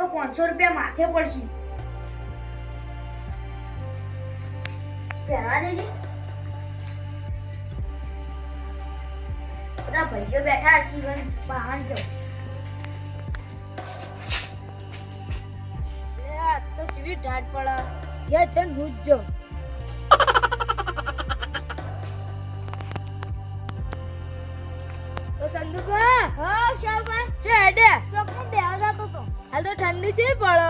કે 500 રૂપિયા માથે પડશે. પહેરવા દેજે. બધા ભાઈઓ બેઠા શિવન બહાર જો. આ તો ચીવી ઢાટ પડા યા જન હુજો. તો સંદુભા હા શાવભા છે હેડે ચોકમાં બેહવા જાતો તો. હાલ તો ઠંડી છે પડે.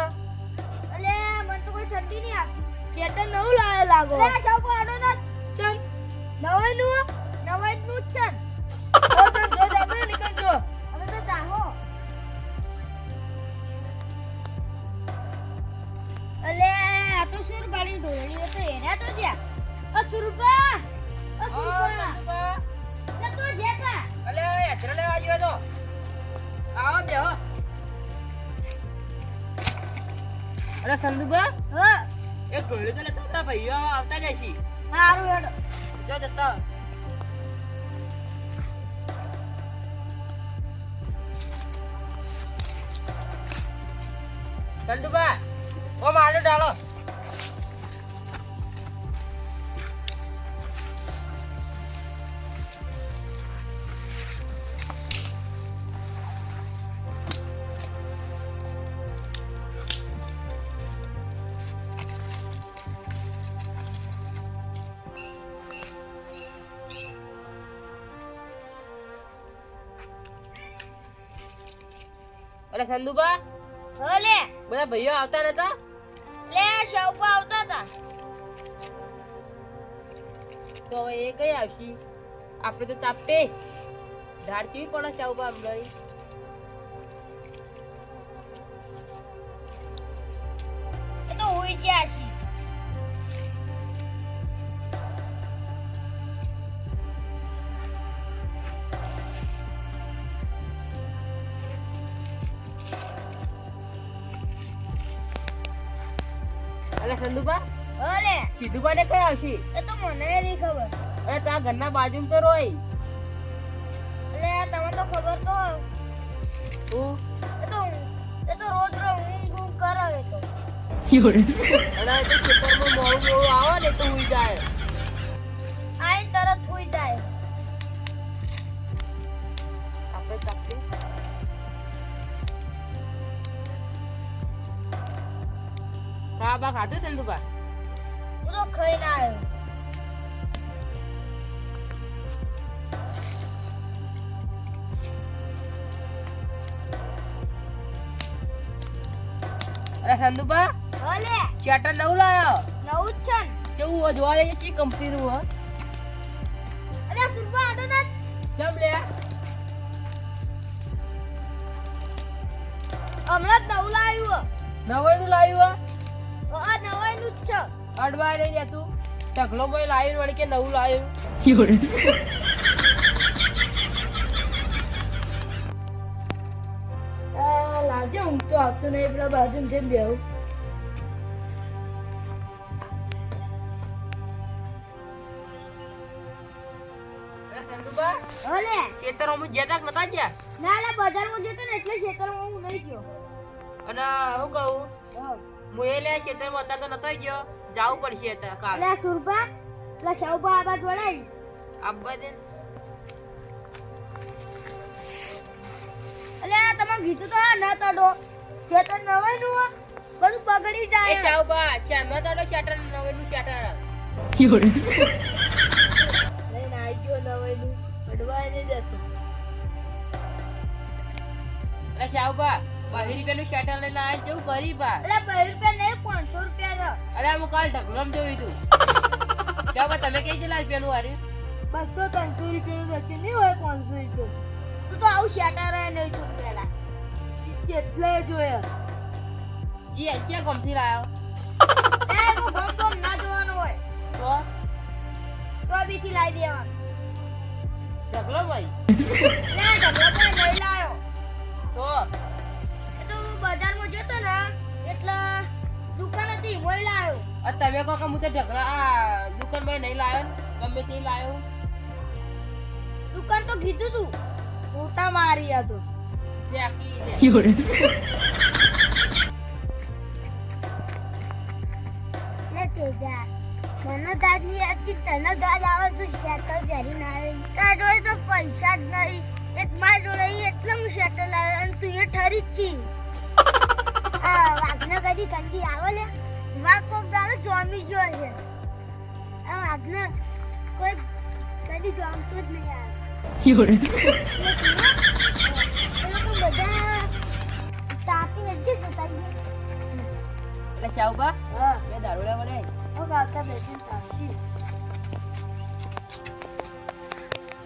અલે મને તો કોઈ ઠંડી નહીં આપતી. શેટર નવું લાગો. અલે શાવભા આડો ના ચન નવાઈ નું જ ચન. ઓ ચન જો જાબરે નીકળ જો. હવે તો જાહો. અલે આ તો સુર બાળી ઢોળી તો એરા તો જ્યા. ઓ સુરપા લે તો જેસા. અલે યાત્રા લેવા આવ્યો તો આવો બેહો. અરે સંદુબા હા એક ઢોળી તો લેતા હતા ભાઈઓ આવતા જાય છે. હારું હેડો. જો જતા સંદુબા ઓ માલો ડાલો. અરે સંદુબા ઓલે બધા ભાઈઓ આવતા નતા. લે શાવભા આવતા હતા. તો હવે એ કઈ આવશી? આપણે તો તાપે ઢાળ કેવી પડે છે આવું હમણાં. એ તો હોઈ ગયા છે. અરે સંદુબા ઓલે સીધું બાને કઈ આવશી? એ તો મને નહીં ખબર. અરે તારા ઘરના બાજુમાં તો રોય. એટલે તમને તો ખબર તો હોય. તું એ તો રોજ ઊંઘ કરાવે તો. અને તો ખેતરમાં મોડું આવે ને તો ઉઈ જાય. આઈ તરત હોઈ જાય. આપણે તાપે બા ખાધું સંદુબા? હું તો ખાઈ ના આવ્યો. અરે સંદુબા ઓલે શેટર નવું લાયો. નવું જ છે ને. કેવું જોવા જઈએ કઈ કંપની નું હ? અરે સુરપા આડો ના જમ લે. હમણાં જ નવું લાવ્યું. નવાઈ નું લાવ્યું આ નવાઈનું જ છે. અડવા નહીં જતું. ઢગલો ભાઈ લાવ્યું વળી કે નવું લાવ્યું. લાગે હું તો આવતો નહીં. પેલા બાજુ જેમ બેહું. અરે સંદુબા ઓલે ખેતરોમાં જ્યાં તક નતા ગયા. ના લે બજારમાં જતો ને એટલે ખેતરમાં હું નહીં ગયો. અને હું કહું હું એ લે ખેતરમાં અત્યારે તો નતો ગયો. જાવું પડશે અત્યારે કાલ. એટલે સુરપા પેલા શાવભા આ બાજુ વળાઈ. આબા દે. એટલે તમે કીધું તો ન તડો. ખેતર નવાઈનું બધું બગડી એ જાય. શાવબા શ્યામનો તારો ચાટર નવેનું ચાટર. લઈને આવી ગયો નવાઈનું. અડવાય નહીં જતો. અરે શાવબા 20 રૂપિયાનું ચાટર લઈને આ જેવું કરી બા. એટલે 2 રૂપિયા નહીં 500 રૂપિયા છે. અરે હું કાલ ઢગલોમ જોયું તું. શાવબા તમે કઈ કેટલા રૂપિયાનું હાર્યું? 200-300 રૂપિયાનું જશે નહીં હોય 500 રૂપિયા. તું તો આવું શેટર નહીં જોયું પેલા. કેટલે જોયા. ક્યાં ગમથી લાયો? એ હું ગમ ના જોવાનું હોય તો બીથી લાવી દેવાનું. ઢગલો ભાઈ લે ઢગલો કોઈ નહીં લાયો. તો એ તો બજારમાં જતો ને એટલે દુકાન હતી મોય લાયો. તમે કહો કે હું તો ઢગલા આ દુકાનમાં નહીં લાયો ને ગમે તે લાયો. દુકાન તો કીધું તું મોટા મારી આ તો. તે આખી લે. લી આથી તને ગાડ આવે તો શેટર પહેરી ના આવી તાર જોડે તો પૈસા જ નહીં એક માર જોડે એટલે હું શેટર લાવ્યો અને તું એ ઠરી જ છી આ વાઘને કદી ઠંડી આવે લે વાઘ કોક દાડો જોમી જો છે આ વાઘને કોઈ કદી જોમતું જ નહીં આવે બધા તાપી જ જતા એટલે શાહુબા બે દારૂડા મને ગાતા બેસીને તાપી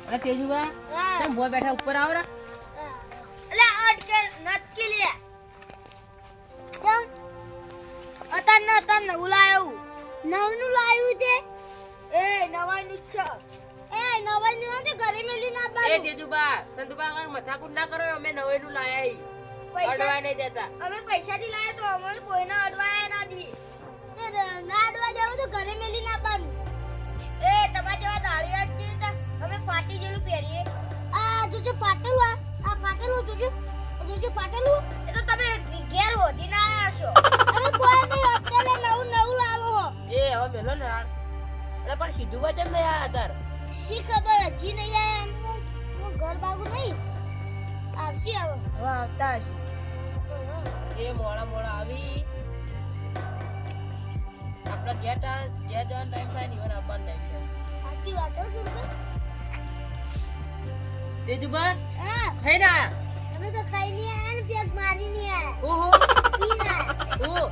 અરે તેજુબા તમે બોય બેઠા ઉપર આવો રા એટલે અટકે નટકી લે કેમ અતાર નવું લાવ્યું નવનું લાવ્યું તે એ નવાઈનું છે એ નવાઈનું તો ઘરે મેલી ના એ બારું તેજુબા સંતુબા કર મથાકુટ ના કરો અમે નવેનું લાયા પૈસા અડવાય નહીં દેતા અમે પૈસાથી લાવ્યા તો અમને કોઈને અડવાયા ના દી ના અડવા જાવ તો ઘરે મેલી ના બારું એ તમારા જેવા દાળિયા છે તો અમે ફાટી જેલું પહેરીએ આ જોજો ફાટેલું આ ફાટેલું જોજો ફાટેલું એ તો તમે ઘેર હોધી ના આયા છો અમે કોઈ નહીં અત્યારે નવું લાવો હો એ હવે મેલો ને યાર એટલે પણ સીધું વચન નહીં આયા તાર શી ખબર હજી નહીં આયા હું ઘર બાગુ નહીં આવશે હવે આવતા હશે એ મોડા આવી આપડા જે જવાનો ટાઈમ થાય ને ઈવન આપવાનો ટાઈમ થાય સાચી વાત હો સુરભી તેજુબા હા ખાઈ ના અમે તો ખાઈ નહીં આયા ને પેટ મારી નહીં આયા ઓહો પી ના આયા. ઓ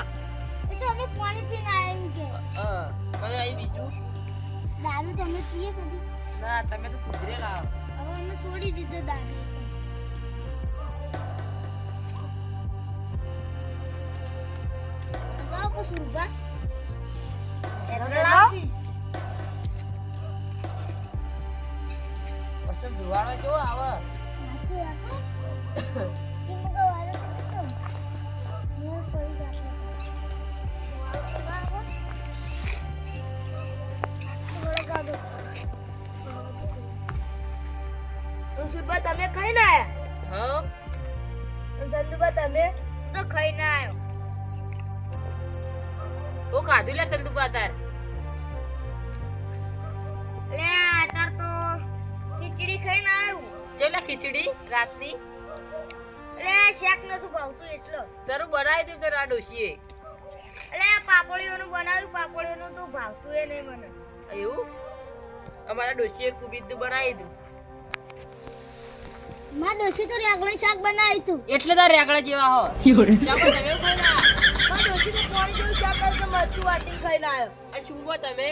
એ તો અમે પાણી પીને આયા એમ કે મને અહીં બીજું દારૂ તમે પીએ કદી ના તમે તો સુધરેલા હવે અમે છોડી દીધો દારૂ ગાવ કો સુરભા પછી ધુવાડો જો આવે સાચી વાત હો કે મગા વાળો તો મેં કોઈ જાશે સુરભા તમે ખાઈ ના આયા હા ચંદુબા તમે તો ખાઈ ના આયો ઓ કાઢી લે સંતુબા તાર લે તાર તો ખીચડી ખાઈ ના આવ્યું ચેલા ખીચડી રાતની લે શાક નતું ભાવતું એટલો તારું બનાવી દઉં તો ડોશીએ લે પાપડીઓનું બનાવ્યું પાપડીઓનું તો ભાવતું એ નહીં મને એવું અમારા ડોશીએ કુબીદું બનાવી દઉં માં ડોશી તો રેગણું શાક બનાવ્યું તું એટલે તાર રેગડા જેવા હો ચાલો તમે ખાઈ ના માં ડોશી તો પાણી જેવું શાક તો મરચું વાટીને ખાઈ ના આવ્યો આ શું બો તમે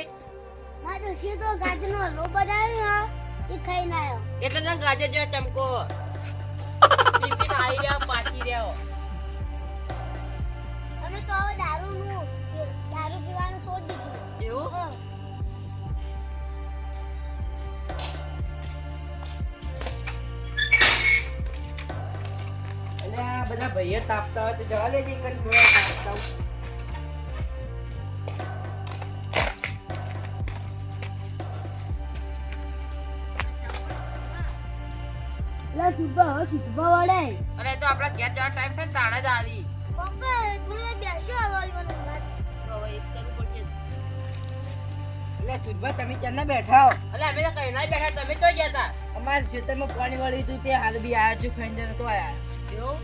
માં ડોશી તો ગાજરનો હલવો બનાવ્યો હા એ ખાઈ ના આવ્યો એટલે ના ગાજર જેવા ચમકો હો પીપીને આવી રહ્યા પાછી રહ્યા હો અમે તો હવે દારૂ પીવાનું છોડી દીધું એવું હા. એટલે આ બધા ભાઈઓ તાપતા હોય તો જવા લેજે કરી થોડા તાપતા હોય. લે સુભા વળે અને તો આપડા ઘેર જવા ટાઈમ થાય ને તાણે જ આવી કોકે થોડી વાર બેસ્યો હવે મને તો હવે એ જ કરવું પડશે એટલે સુરભા તમે ક્યારના બેઠા હો એટલે અમે તો કઈ ના બેઠા તમે તો ગયા તા અમારા ખેતરમાં પાણી વાળી હતું તે હાલ બી આયા છું ખાઈને જરા તો આયા એવું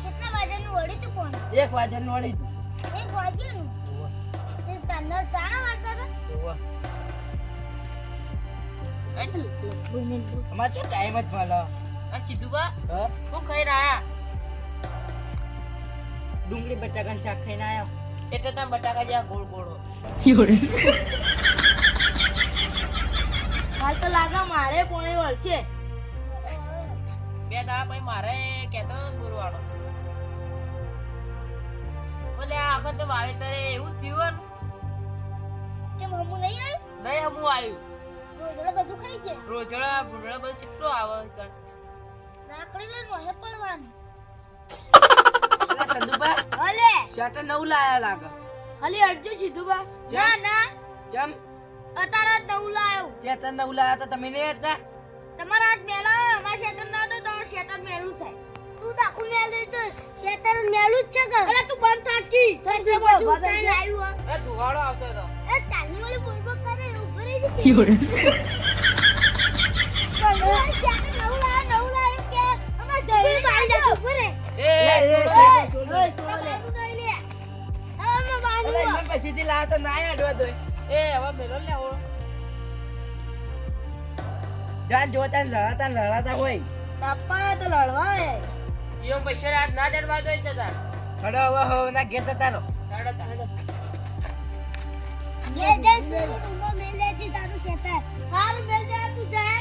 કેટલા વાગ્યાનું વળી તું કોણ 1 વાગ્યાનું વાળી હતું 1 વાગ્યાનું તે તન્નર ચાણા વાગતા હતા અમારે તો ટાઈમ જ મળે આ સીધું બા હા હું ખાઈ રહ્યા ડુંગળી બટાકાનું શાક ખાઈને આયા એટલે તમે બટાકા જેવા ગોળ ગોળ હો. હાલ તો લાગે મારે પોણી વળશે બે દાડા પછી મારે કેતો બોલવાનો બોલે આ આખો તો વાવેતરે એવું થયું કેમ હમુ નહીં આવ્યું નહીં હમું આવ્યું રોજડા બધું ખાઈ જાય રોજડા ભૂંડડા બધું કેટલો આવે કણ. નાકડી લઈને મોહે પડવાનું એટલે સંદુભા હલે શર્ટ નવું લાયા લાગે હલે અડજો સીધું બા ના ના કેમ અતારા જ નવું લાવ્યો ત્યાં તને નવું લાયા તો તમે નહીં હેરતા તમારા હાથ મેલા અમારા શેટર ના તો તમારું શેટર મેલું થાય તું તો આખું મેલું તો શેટર તારું મેલું જ છે કે અરે તું બંધ થાકી તો જે બધું ઉતારી આવ્યું એ ધુવાડો આવતો હતો એ તાની વાળી બોલબો કરે ઉભો રહી જતી નવું લાવ કે અમાર જઈ બાઈ જા ઉભો રે એ પછીથી લાવ તો ના અડવા દો એ હવે મેલો લે આવો જાન જોતા લડાતા હોય બાપા તો લડવા ઈઓ પૈસા રાત ના જડવા દો જતા હડો હવે હો ના ઘેર જતા રહો ये जैसे तुमको मिल जाती तारू शेता हार मिल जा तू जाए